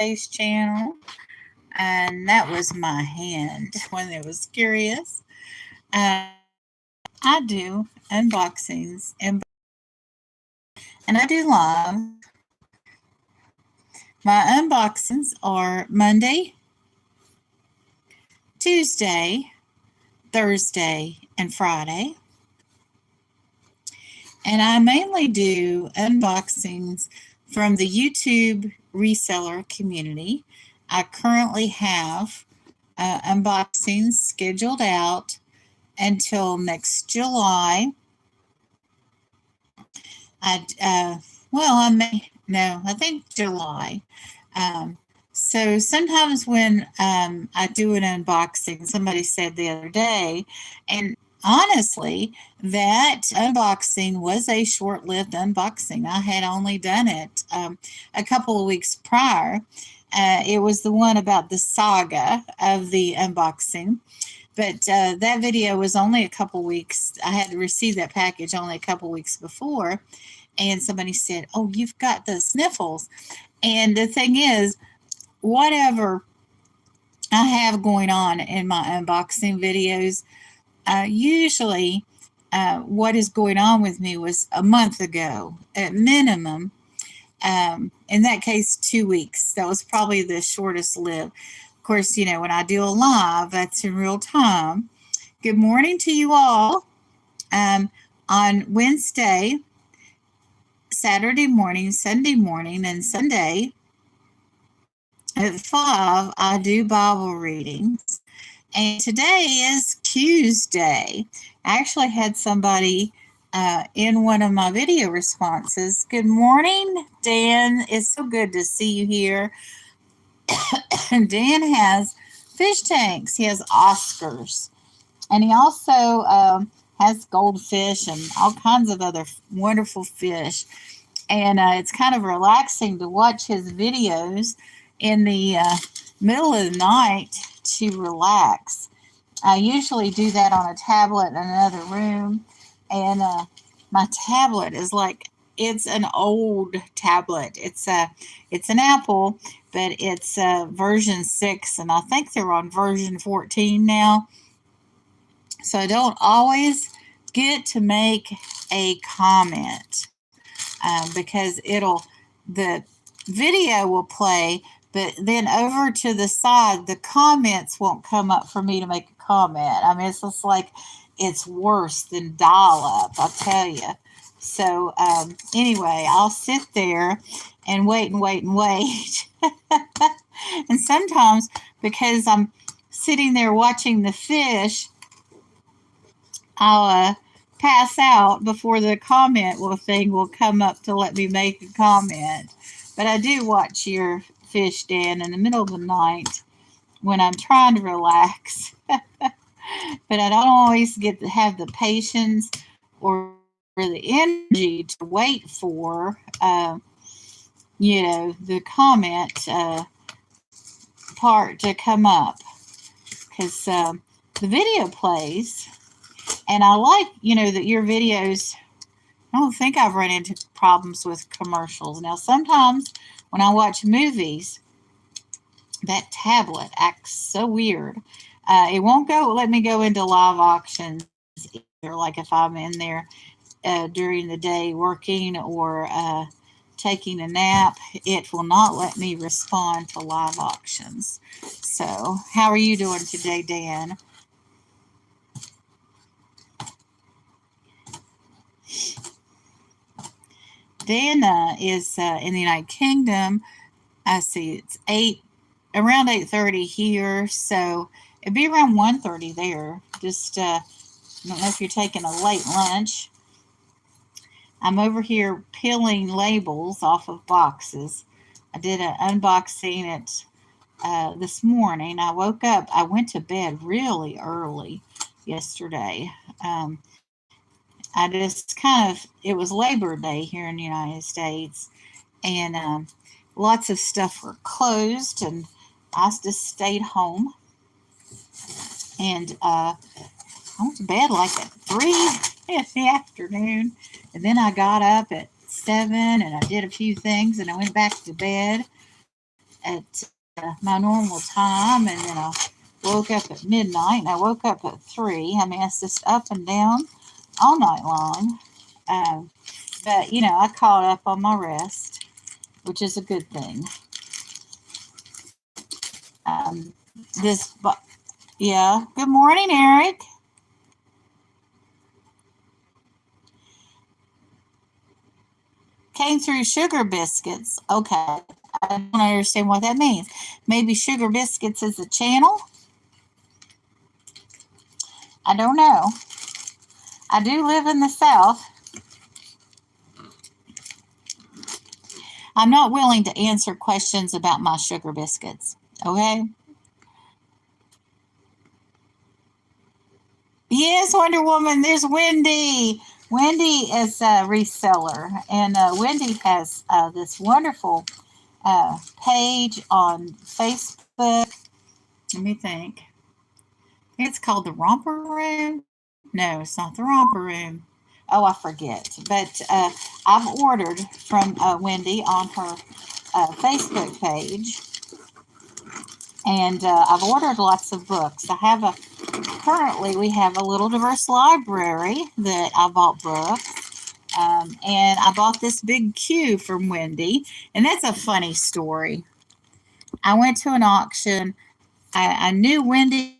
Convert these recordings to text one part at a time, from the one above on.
QuesDay's channel, and that was my hand when it was curious. I do unboxings and I do lives. My unboxings are Monday, Tuesday, Thursday, and Friday. And I mainly do unboxings from the YouTube reseller community. I currently have unboxings scheduled out until next July. I think July. So sometimes when I do an unboxing, somebody said the other day, and honestly, that unboxing was a short-lived unboxing. I had only done it a couple of weeks prior. It was the one about the saga of the unboxing. But that video was only a couple weeks. I had received that package only a couple weeks before. And somebody said, "Oh, you've got the sniffles." And the thing is, whatever I have going on in my unboxing videos, usually what is going on with me was a month ago at minimum. In that case, 2 weeks. That was probably the shortest lived. Of course, when I do a live, that's in real time. Good morning to you all. On Wednesday, Saturday morning, Sunday morning, and Sunday at 5, I do Bible readings. And today is QuesDay. I actually had somebody in one of my video responses. Good morning, Dan. It's so good to see you here. Dan has fish tanks. He has Oscars. And he also has goldfish and all kinds of other wonderful fish. And it's kind of relaxing to watch his videos in the middle of the night to relax. I usually do that on a tablet in another room. And my tablet is it's an old tablet. It's an Apple, but it's version 6, and I think they're on version 14 now. So I don't always get to make a comment because the video will play, but then over to the side, the comments won't come up for me to make a comment. I mean, it's just it's worse than dial-up, I'll tell you. So anyway, I'll sit there and wait and wait and wait. And sometimes because I'm sitting there watching the fish, I'll pass out before the comment thing will come up to let me make a comment. But I do watch your fish, Dan, in the middle of the night when I'm trying to relax. But I don't always get to have the patience or the energy to wait for, the comment part to come up. Because the video plays, and I like, that your videos, I don't think I've run into problems with commercials. Now, sometimes when I watch movies, that tablet acts so weird. It won't let me go into live auctions either, like if I'm in there during the day working or taking a nap. It will not let me respond to live auctions. So, how are you doing today, Dan? Dan is in the United Kingdom. I see it's around 8:30 here, so it'd be around 1:30 there. Just I don't know if you're taking a late lunch. I'm over here peeling labels off of boxes. I did an unboxing this morning. I woke up. I went to bed really early yesterday. I just it was Labor Day here in the United States, and lots of stuff were closed, and I just stayed home. And I went to bed at 3 in the afternoon, and then I got up at 7, and I did a few things, and I went back to bed. at my normal time, and then I woke up at midnight, and I woke up at 3. I mean, it's just up and down all night long. Um, but, I caught up on my rest, which is a good thing. Um, this, yeah. Good morning, Eric. Came through sugar biscuits. Okay. I don't understand what that means. Maybe sugar biscuits is a channel? I don't know. I do live in the South. I'm not willing to answer questions about my sugar biscuits. Okay? Yes, Wonder Woman, there's Wendy. Wendy is a reseller, and Wendy has this wonderful page on Facebook. Let me think. It's called the Romper Room. No, it's not the Romper Room. Oh, I forget. But I've ordered from Wendy on her Facebook page, and I've ordered lots of books. Currently we have a little diverse library that I bought books, and I bought this big Q from Wendy, and that's a funny story. I went to an auction. I knew Wendy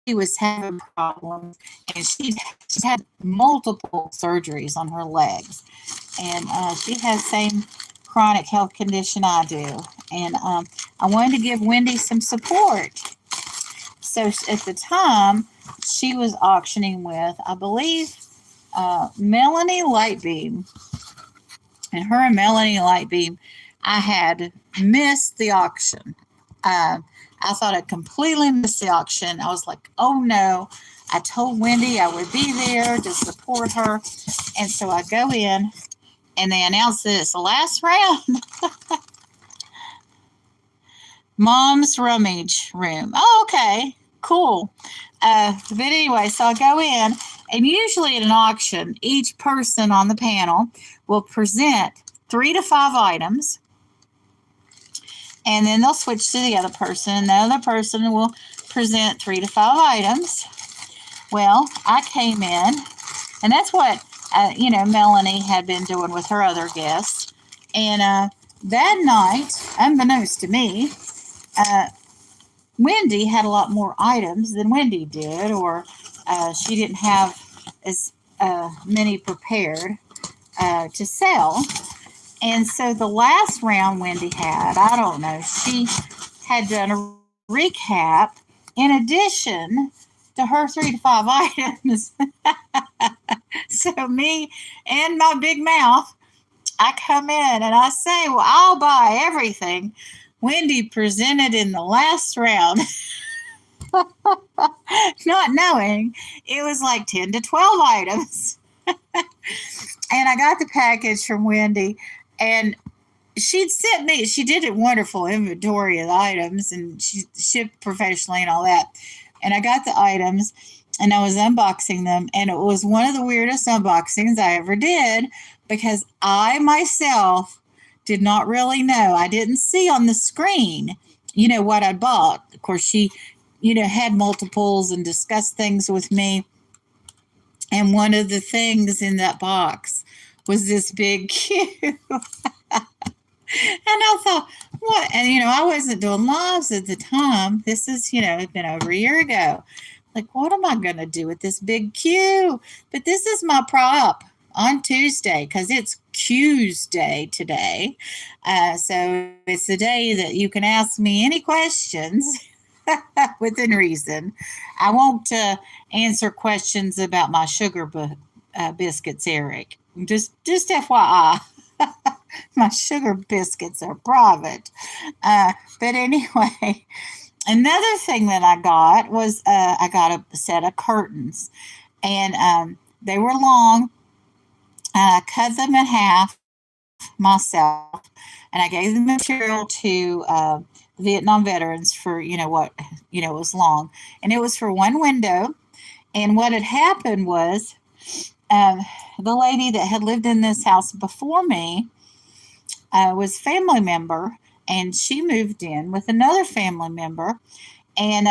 was having problems, and she's had multiple surgeries on her legs, and she has the same chronic health condition I do, and I wanted to give Wendy some support. So at the time, she was auctioning with, I believe, Melanie Lightbeam, and her and Melanie Lightbeam, I had missed the auction. I thought I completely missed the auction. I was like, oh no. I told Wendy I would be there to support her. And so I go in, and they announce that it's the last round. Mom's Rummage Room. Oh, okay. Cool. But anyway, so I go in, and usually at an auction, each person on the panel will present 3 to 5 items, and then they'll switch to the other person, and the other person will present 3 to 5 items. Well, I came in, and that's what, Melanie had been doing with her other guests. And that night, unbeknownst to me, Wendy had a lot more items than Wendy did, or she didn't have as many prepared to sell. And so the last round Wendy had, I don't know, she had done a recap in addition to her 3 to 5 items. So me and my big mouth, I come in and I say, well, I'll buy everything Wendy presented in the last round. Not knowing it was like 10 to 12 items. And I got the package from Wendy, and she did a wonderful inventory of the items, and she shipped professionally and all that. And I got the items, and I was unboxing them, and it was one of the weirdest unboxings I ever did, because I myself did not really know. I didn't see on the screen, what I bought. Of course, she, had multiples and discussed things with me. And one of the things in that box was this big Q. And I thought, what? And, I wasn't doing lives at the time. This is, it's been over a year ago. Like, what am I going to do with this big Q? But this is my prop on Tuesday, because it's QuesDay today. So it's the day that you can ask me any questions within reason. I won't answer questions about my sugar biscuits, Eric. Just FYI. My sugar biscuits are private. But anyway, another thing that I got was I got a set of curtains, and they were long. I cut them in half myself, and I gave the material to Vietnam veterans for what it was long, and it was for one window. And what had happened was, the lady that had lived in this house before me was a family member, and she moved in with another family member. And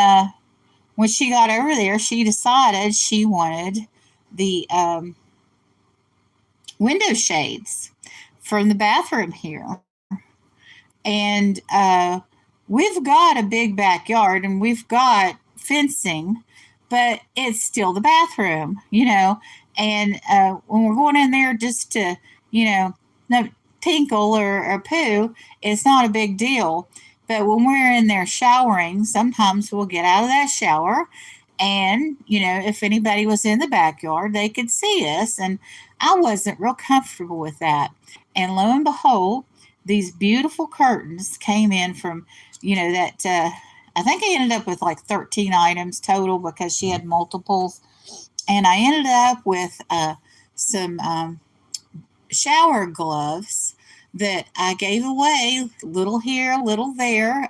when she got over there, she decided she wanted the window shades from the bathroom here. And we've got a big backyard and we've got fencing, but it's still the bathroom, And when we're going in there just to, no, tinkle or poo, it's not a big deal. But when we're in there showering, sometimes we'll get out of that shower. And, if anybody was in the backyard, they could see us. And I wasn't real comfortable with that. And lo and behold, these beautiful curtains came in from, that I think I ended up with like 13 items total because she had multiples. And I ended up with some shower gloves that I gave away, little here, little there.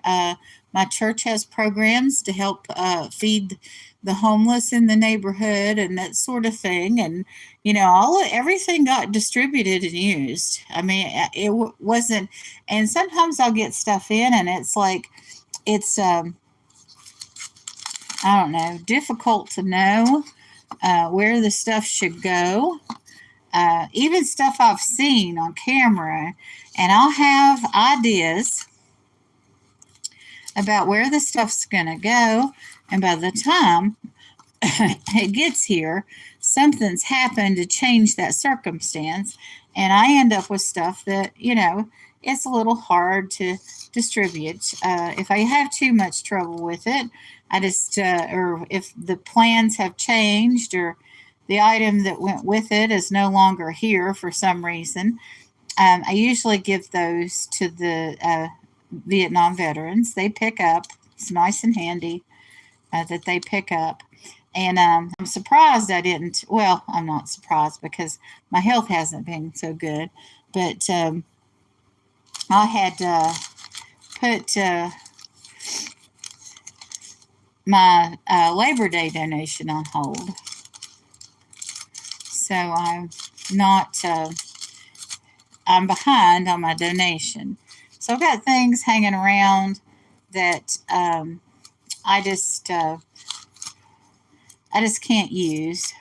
My church has programs to help feed the homeless in the neighborhood and that sort of thing. And everything got distributed and used. I mean, it wasn't. And sometimes I'll get stuff in, and it's like it's I don't know, difficult to know where the stuff should go. Even stuff I've seen on camera, and I'll have ideas about where the stuff's going to go. And by the time it gets here, something's happened to change that circumstance. And I end up with stuff that, it's a little hard to distribute. If I have too much trouble with it, I just, or if the plans have changed or the item that went with it is no longer here for some reason, I usually give those to the Vietnam veterans. They pick up. It's nice and handy that they pick up. And I'm surprised I didn't. Well, I'm not surprised because my health hasn't been so good. But I had put my Labor Day donation on hold. So I'm not, I'm behind on my donation. So I've got things hanging around that I just can't use.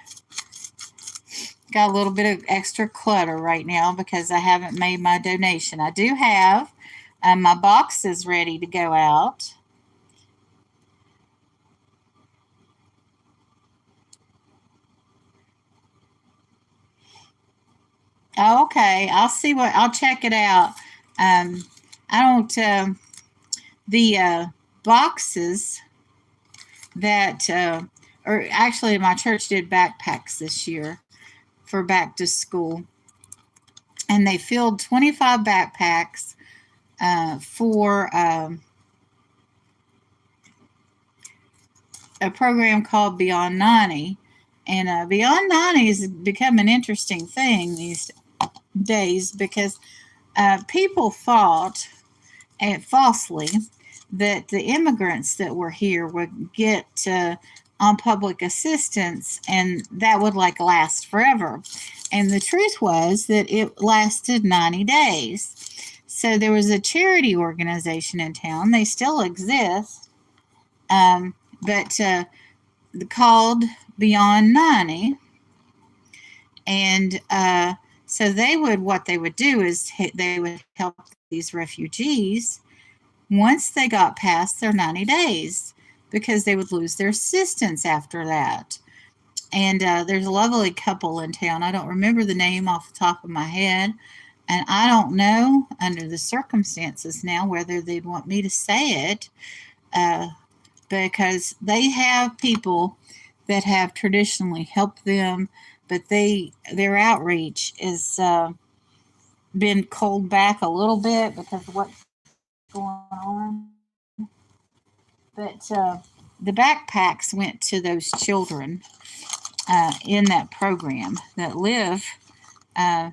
Got a little bit of extra clutter right now because I haven't made my donation. I do have my boxes ready to go out. Oh, okay, I'll check it out. I don't, the boxes that, or actually my church did backpacks this year for back to school. And they filled 25 backpacks for a program called Beyond 90. And Beyond 90 has become an interesting thing these days because people thought, and falsely, that the immigrants that were here would get on public assistance and that would last forever. And the truth was that it lasted 90 days. So there was a charity organization in town. They still exist, but called Beyond 90. And so what they would do is they would help these refugees once they got past their 90 days because they would lose their assistance after that. And there's a lovely couple in town. I don't remember the name off the top of my head. And I don't know under the circumstances now whether they'd want me to say it because they have people that have traditionally helped them, but their outreach has been culled back a little bit because of what's going on. But the backpacks went to those children in that program that live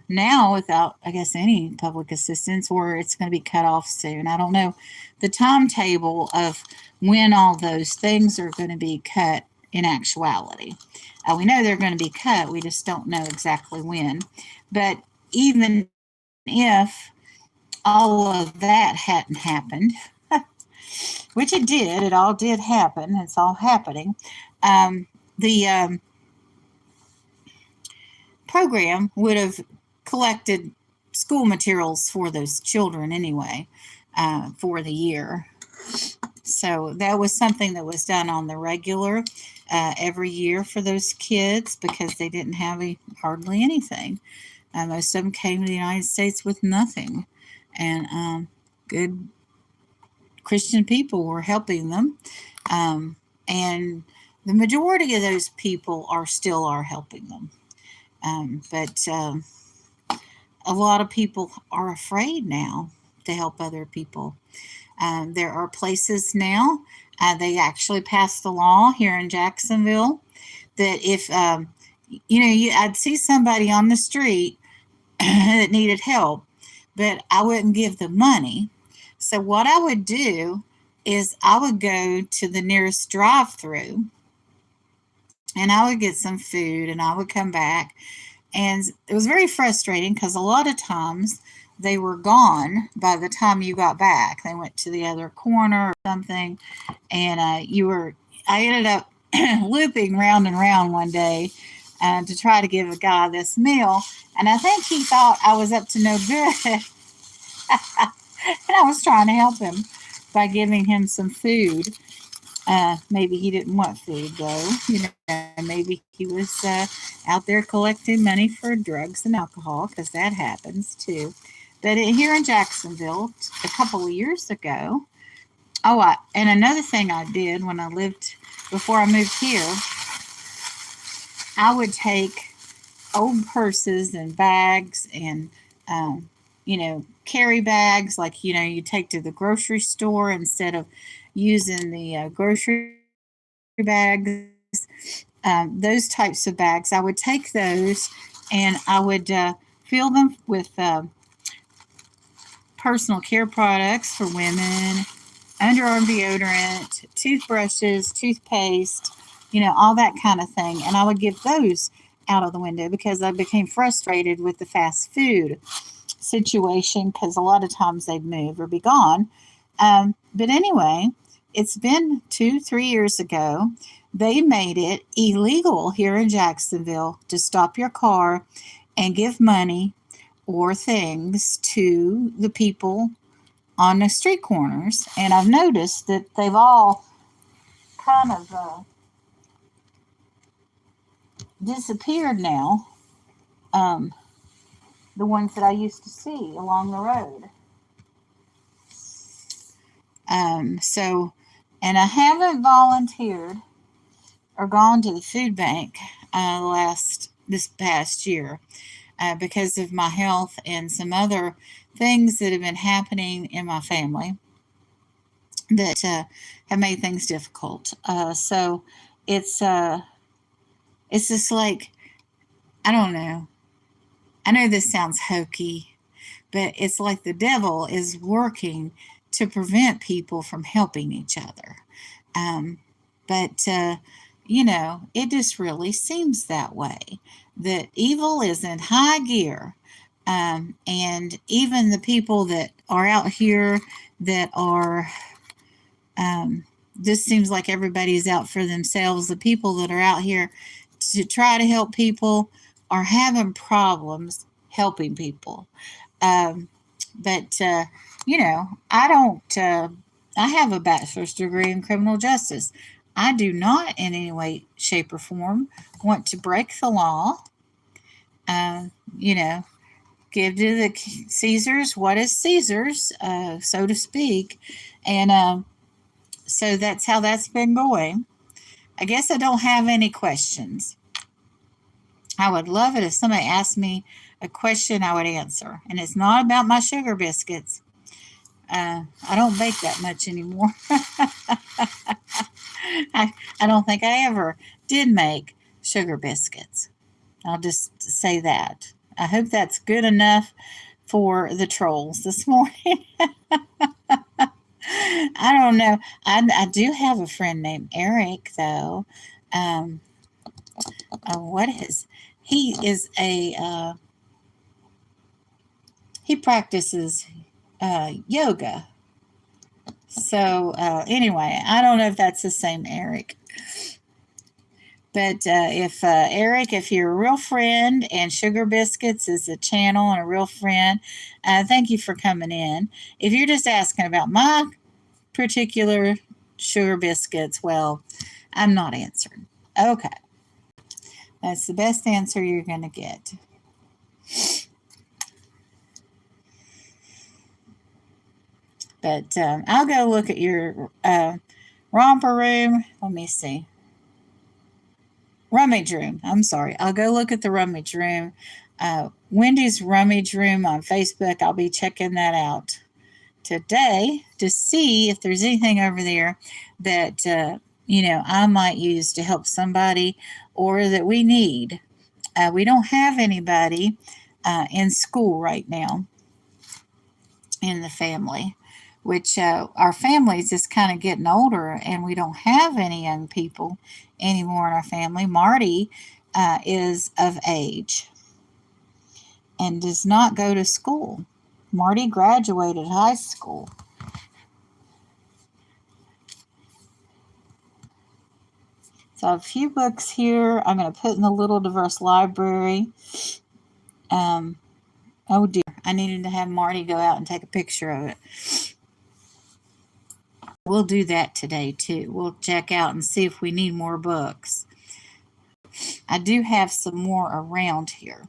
now without, I guess, any public assistance, or it's going to be cut off soon. I don't know the timetable of when all those things are going to be cut in actuality. We know they're going to be cut. We just don't know exactly when. But even if all of that hadn't happened, which it did. It all did happen. It's all happening. The program would have collected school materials for those children anyway for the year. So that was something that was done on the regular every year for those kids because they didn't have hardly anything. Most of them came to the United States with nothing, and good Christian people were helping them. And the majority of those people still are helping them. But a lot of people are afraid now to help other people. There are places now, they actually passed the law here in Jacksonville that if, I'd see somebody on the street that needed help, but I wouldn't give them money. So what I would do is I would go to the nearest drive-through and I would get some food and I would come back. And it was very frustrating because a lot of times they were gone by the time you got back. They went to the other corner or something, and I ended up looping round and round one day to try to give a guy this meal, and I think he thought I was up to no good. And I was trying to help him by giving him some food. Maybe he didn't want food though. Maybe he was out there collecting money for drugs and alcohol because that happens too. But here in Jacksonville, a couple of years ago, and another thing I did when before I moved here, I would take old purses and bags and, carry bags like, you take to the grocery store instead of using the grocery bags, those types of bags. I would take those and I would fill them with personal care products for women, underarm deodorant, toothbrushes, toothpaste, all that kind of thing. And I would give those out of the window because I became frustrated with the fast food situation because a lot of times they'd move or be gone. But anyway, it's been 2-3 years ago. They made it illegal here in Jacksonville to stop your car and give money or things to the people on the street corners. And I've noticed that they've all kind of disappeared now. The ones that I used to see along the road. And I haven't volunteered or gone to the food bank this past year because of my health and some other things that have been happening in my family that have made things difficult. So it's just like, I don't know. I know this sounds hokey, but it's like the devil is working to prevent people from helping each other. But it just really seems that way, that evil is in high gear. And even the people that are out here that are, this seems like everybody's out for themselves. The people that are out here to try to help people are having problems helping people. But I don't, I have a bachelor's degree in criminal justice. I do not in any way, shape, or form want to break the law. Give to the Caesars what is Caesar's, so to speak. And so that's how that's been going. I guess I don't have any questions. I would love it if somebody asked me a question I would answer. And it's not about my sugar biscuits. I don't bake that much anymore. I don't think I ever did make sugar biscuits. I'll just say that. I hope that's good enough for the trolls this morning. I don't know. I do have a friend named Eric, though. He is he practices yoga. So anyway, I don't know if that's the same Eric. But if Eric, if you're a real friend and Sugar Biscuits is a channel and a real friend, thank you for coming in. If you're just asking about my particular Sugar Biscuits, well, I'm not answering. Okay. That's the best answer you're going to get. But I'll go look at your romper room. Let me see. Rummage room. I'm sorry. I'll go look at the rummage room. Wendy's rummage room on Facebook. I'll be checking that out today to see if there's anything over there that I might use to help somebody or that we need. We don't have anybody in school right now in the family, which our family is just kind of getting older, and we don't have any young people anymore in our family. Marty is of age and does not go to school. Marty graduated high school. So I have a few books here I'm going to put in the little diverse library. Oh dear, I needed to have Marty go out and take a picture of it. We'll do that today too. We'll check out and see if we need more books. I do have some more around here.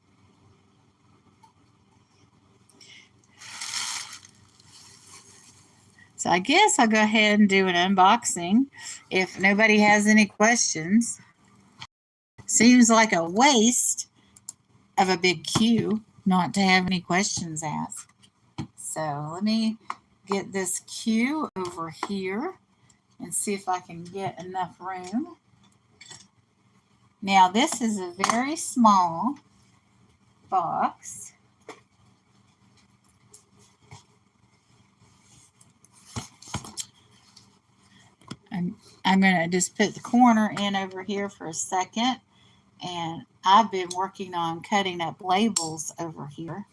So I guess I'll go ahead and do an unboxing if nobody has any questions. Seems like a waste of a big queue not to have any questions asked. So let me get this queue over here and see if I can get enough room. Now this is a very small box. I'm going to just put the corner in over here for a second. And I've been working on cutting up labels over here.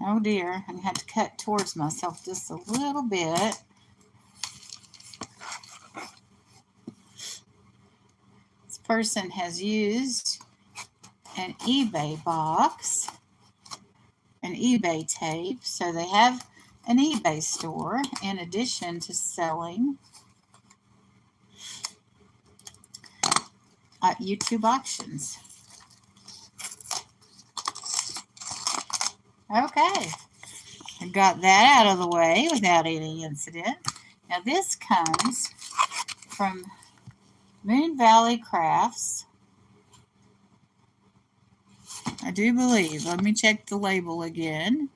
Oh dear, I'm going to have to cut towards myself just a little bit. This person has used an eBay box, an eBay tape, so they have an eBay store in addition to selling YouTube auctions. Okay, I got that out of the way without any incident. Now this comes from Moon Valley Crafts. I do believe. Let me check the label again.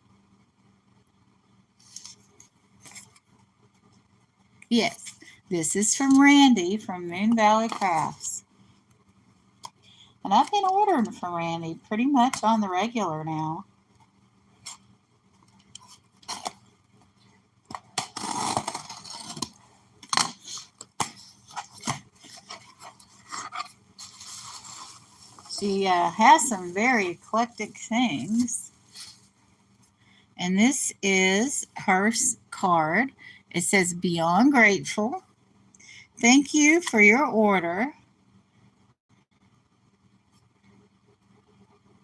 Yes, this is from Randy from Moon Valley Crafts. And I've been ordering from Randy pretty much on the regular now. She has some very eclectic things. And this is her card. It says, "Beyond grateful. Thank you for your order.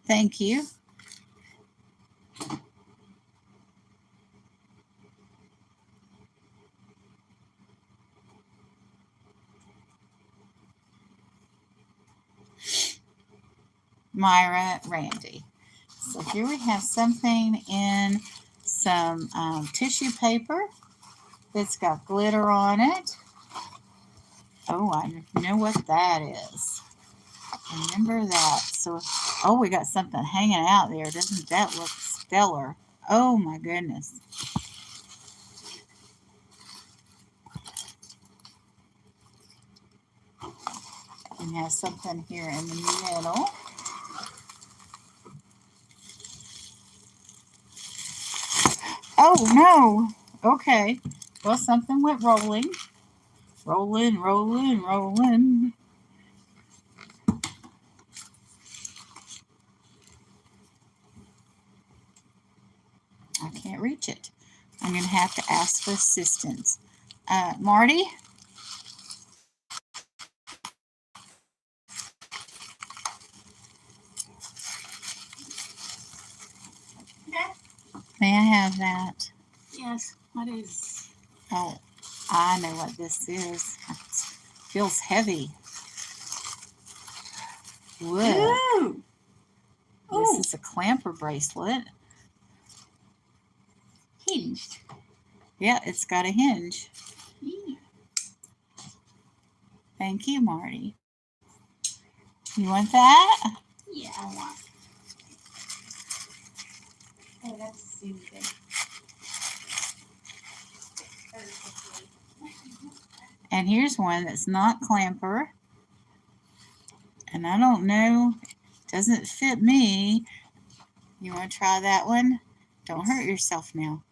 Thank you. Myra Randy." So here we have something in some tissue paper that's got glitter on it. Oh, I know what that is. Remember that. So, oh, we got something hanging out there. Doesn't that look stellar? Oh my goodness. and has something here in the middle. Oh, no. Okay. Well, something went rolling. Rolling, rolling, rolling. I can't reach it. I'm going to have to ask for assistance. Marty? May I have that? Yes, what is? Oh, I know what this is. It feels heavy. Look. Ooh. This is a clamper bracelet. Hinged. Yeah, it's got a hinge. Yeah. Thank you, Marty. You want that? Yeah, I want. Oh, that's soothing. And here's one that's not clamper. And I don't know, doesn't fit me. You want to try that one? Don't hurt yourself now.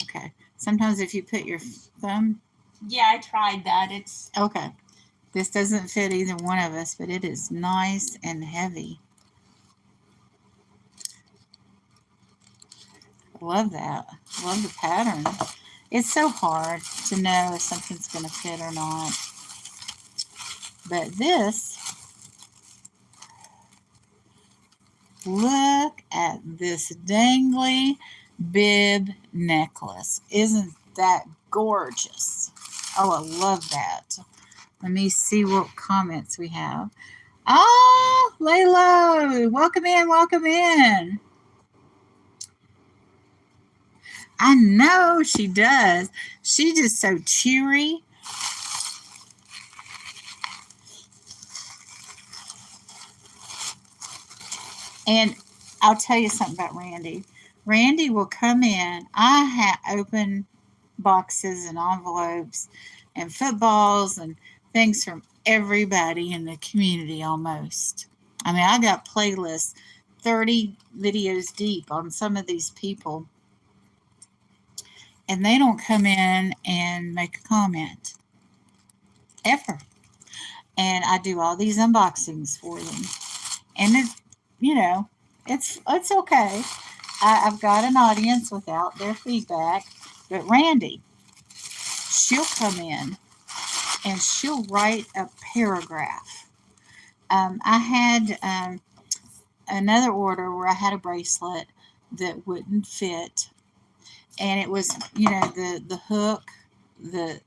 Okay. Sometimes if you put your thumb. Yeah, I tried that. It's okay. This doesn't fit either one of us, but it is nice and heavy. Love that. Love the pattern. It's so hard to know if something's going to fit or not. But this, look at this dangly bib necklace. Isn't that gorgeous? Oh, I love that. Let me see what comments we have. Oh, Layla, welcome in, welcome in. I know she does. She's just so cheery. And I'll tell you something about Randy. Randy will come in. I open boxes and envelopes and footballs and things from everybody in the community almost. I mean, I got playlists 30 videos deep on some of these people. And they don't come in and make a comment. Ever. And I do all these unboxings for them. And it's, you know, it's okay. I've got an audience without their feedback. But Randy, she'll come in and she'll write a paragraph. I had another order where I had a bracelet that wouldn't fit. And it was, you know, the hook, the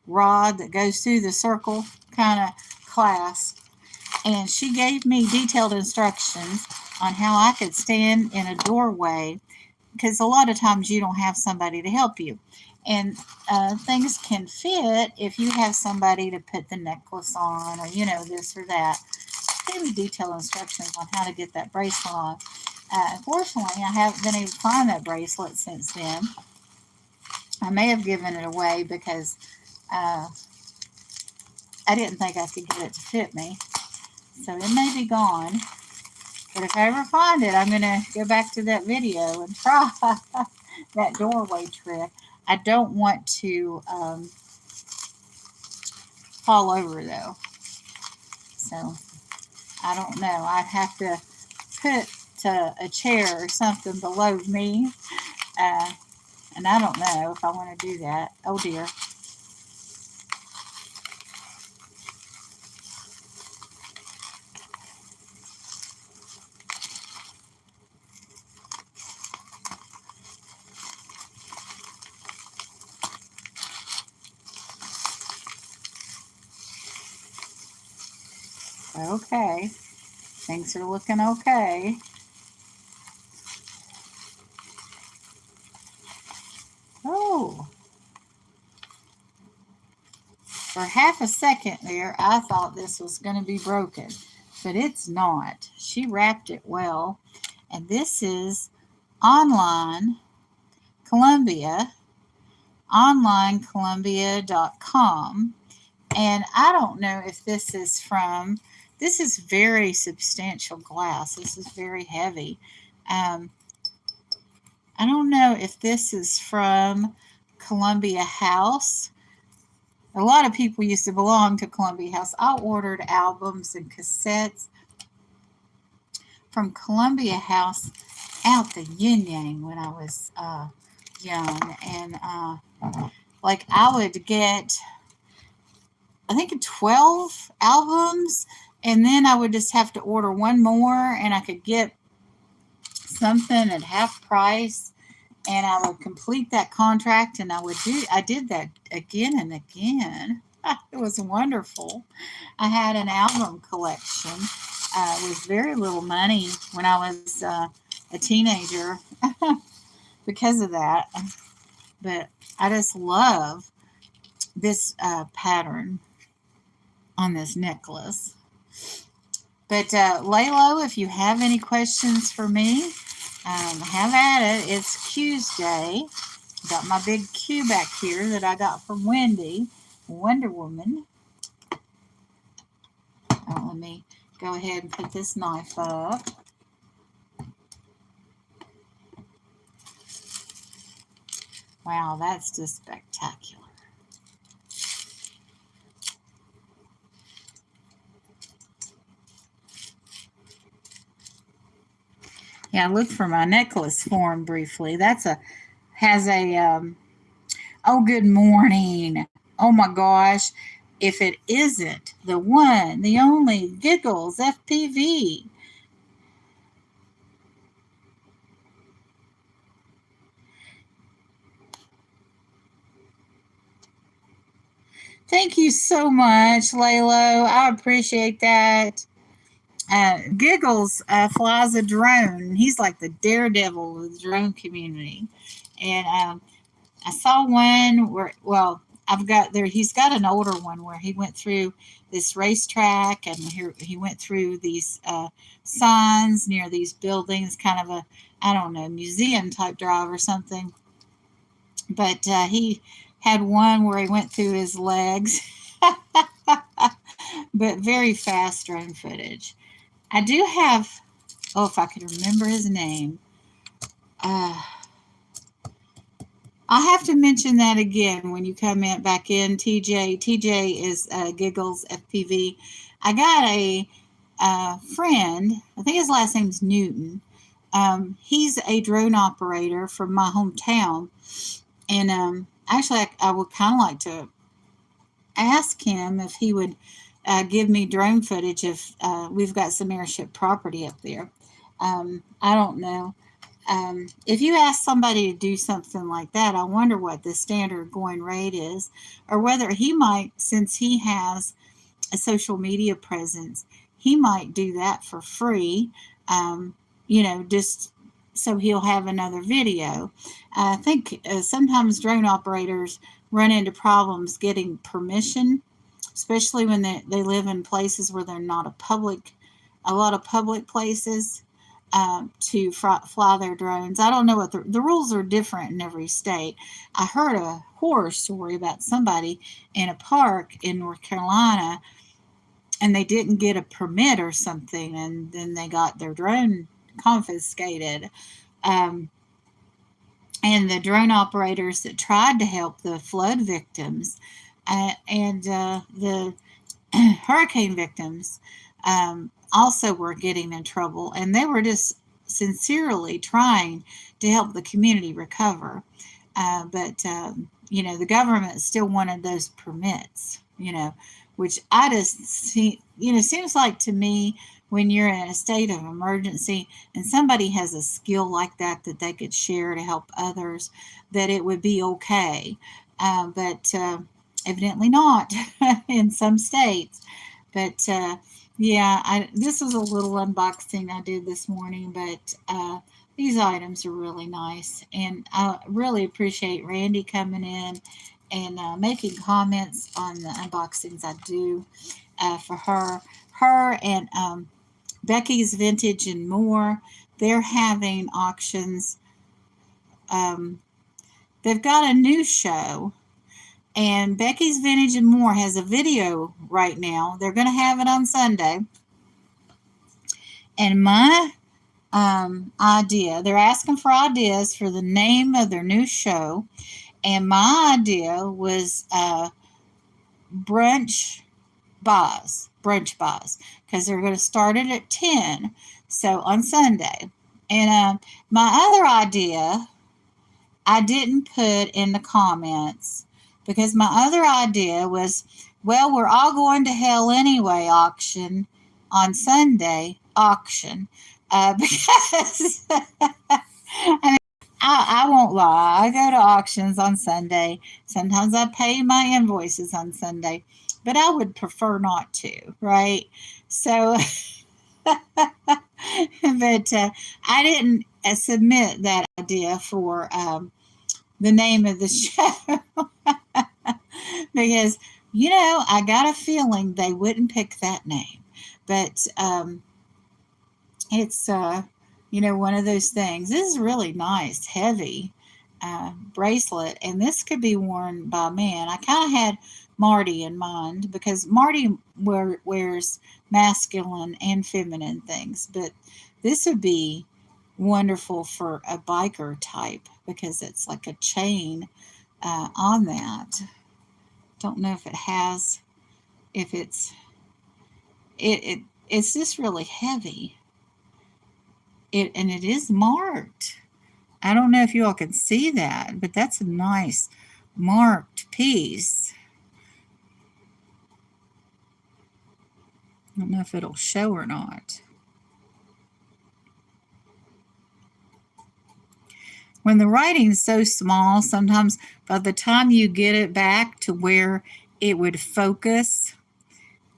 rod that goes through the circle kind of clasp. And she gave me detailed instructions on how I could stand in a doorway, because a lot of times you don't have somebody to help you. And things can fit if you have somebody to put the necklace on, or, you know, this or that. She gave me detailed instructions on how to get that bracelet on. Unfortunately, I haven't been able to find that bracelet since then. I may have given it away because I didn't think I could get it to fit me. So it may be gone. But if I ever find it, I'm going to go back to that video and try that doorway trick. I don't want to fall over, though. So I don't know. I'd have to put a chair or something below me. And I don't know if I want to do that. Oh, dear. Okay. Things are looking okay. Oh. For half a second there, I thought this was going to be broken, but it's not. She wrapped it well. And this is online Columbia, onlinecolumbia.com. And I don't know if this is from, this is very substantial glass. This is very heavy. Um, I don't know if this is from Columbia House. A lot of people used to belong to Columbia House. I ordered albums and cassettes from Columbia House out the yin yang when I was young. And like I would get, I think 12 albums, and then I would just have to order one more and I could get something at half price, and I would complete that contract, and I did that again and again. It was wonderful. I had an album collection with very little money when I was a teenager because of that. But I just love this pattern on this necklace. But Laylo, if you have any questions for me, have at it. It's QuesDay. Got my big Q back here that I got from Wendy, Wonder Woman. Let me go ahead and put this knife up. Wow, that's just spectacular. Yeah, I looked for my necklace form briefly. Has a, oh, good morning. Oh my gosh. If it isn't the one, the only Giggles FPV. Thank you so much, Laylo. I appreciate that. Giggles flies a drone. He's like the daredevil of the drone community. And I saw one where, well, I've got there, he's got an older one where he went through this racetrack, and he went through these signs near these buildings, kind of a, I don't know, museum type drive or something. But he had one where he went through his legs, but very fast drone footage. I do have, oh, if I could remember his name. I'll have to mention that again when you come back in, TJ. TJ is Giggles FPV. I got a friend, I think his last name's Newton. He's a drone operator from my hometown. And actually, I would kind of like to ask him if he would give me drone footage if we've got some airship property up there. I don't know. If you ask somebody to do something like that, I wonder what the standard going rate is, or whether he might, since he has a social media presence, he might do that for free, just so he'll have another video. I think sometimes drone operators run into problems getting permission, especially when they live in places where they're not a lot of public places. To fly their drones. I don't know what the rules are different in every state. I heard a horror story about somebody in a park in North Carolina, and they didn't get a permit or something, and then they got their drone confiscated. And the drone operators that tried to help the flood victims and the hurricane victims also were getting in trouble, and they were just sincerely trying to help the community recover. But the government still wanted those permits, which I just see, seems like to me when you're in a state of emergency and somebody has a skill like that they could share to help others, that it would be okay. But evidently not in some states. But this was a little unboxing I did this morning, but these items are really nice. And I really appreciate Randy coming in and making comments on the unboxings I do for her. Her and Becky's Vintage and More, they're having auctions. They've got a new show And Becky's Vintage and More has a video right now. They're going to have it on Sunday. And my idea, they're asking for ideas for the name of their new show. And my idea was brunch brunch bars, because they're going to start it at 10, so on Sunday. And my other idea I didn't put in the comments, because my other idea was, well, we're all going to hell anyway auction on Sunday auction, because I mean, I won't lie. I go to auctions on Sunday. Sometimes I pay my invoices on Sunday, but I would prefer not to, right? So, but I didn't submit that idea for the name of the show because, I got a feeling they wouldn't pick that name. But it's, one of those things. This is really nice, heavy bracelet, and this could be worn by a man. I kind of had Marty in mind, because Marty wears masculine and feminine things, but this would be wonderful for a biker type, because it's like a chain on that. Don't know if it has, if it's just really heavy. And it is marked. I don't know if you all can see that, but that's a nice marked piece. I don't know if it'll show or not. When the writing's so small, sometimes by the time you get it back to where it would focus,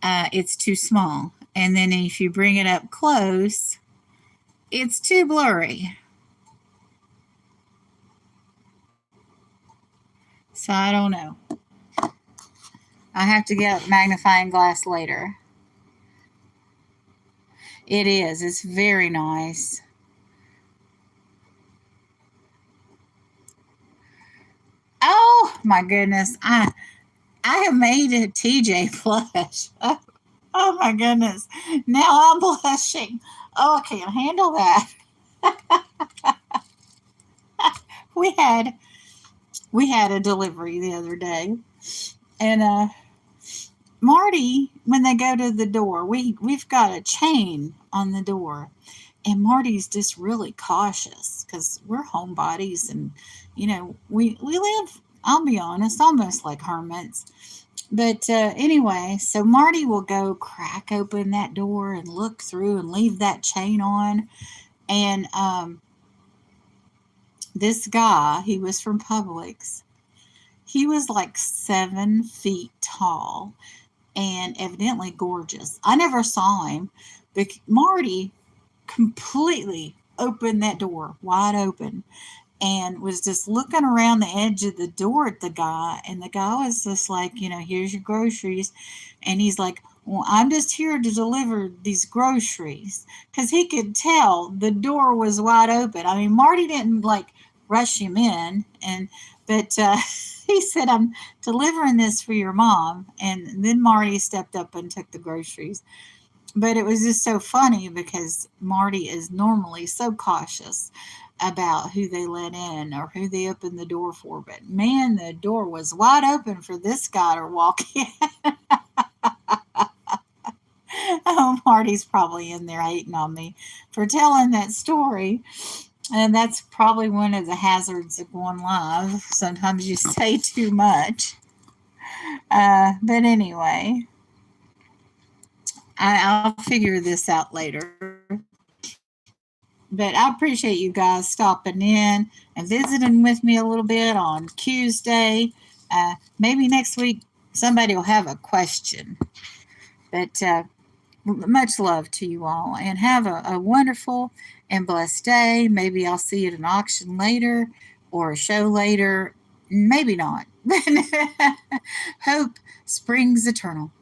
it's too small. And then if you bring it up close, it's too blurry. So I don't know. I have to get a magnifying glass later. It is. It's very nice. Oh my goodness. I have made a TJ blush. Oh my goodness. Now I'm blushing. Oh, I can't handle that. We had a delivery the other day, and Marty, when they go to the door, we've got a chain on the door, and Marty's just really cautious, because we're homebodies, and we live, I'll be honest, almost like hermits. But anyway, so Marty will go crack open that door and look through and leave that chain on. And this guy, he was from Publix. He was like 7 feet tall and evidently gorgeous. I never saw him, but Marty completely opened that door wide open and was just looking around the edge of the door at the guy. And the guy was just like, here's your groceries. And he's like, well, I'm just here to deliver these groceries. Because he could tell the door was wide open. I mean, Marty didn't like rush him in. But he said, I'm delivering this for your mom. And then Marty stepped up and took the groceries. But it was just so funny, because Marty is normally so cautious about who they let in or who they open the door for. But man, the door was wide open for this guy to walk in. Oh, Marty's probably in there hating on me for telling that story. And that's probably one of the hazards of going live. Sometimes you say too much. But anyway, I'll figure this out later. But I appreciate you guys stopping in and visiting with me a little bit on QuesDay. Maybe next week somebody will have a question. But much love to you all, and have a wonderful and blessed day. Maybe I'll see you at an auction later or a show later. Maybe not. Hope springs eternal.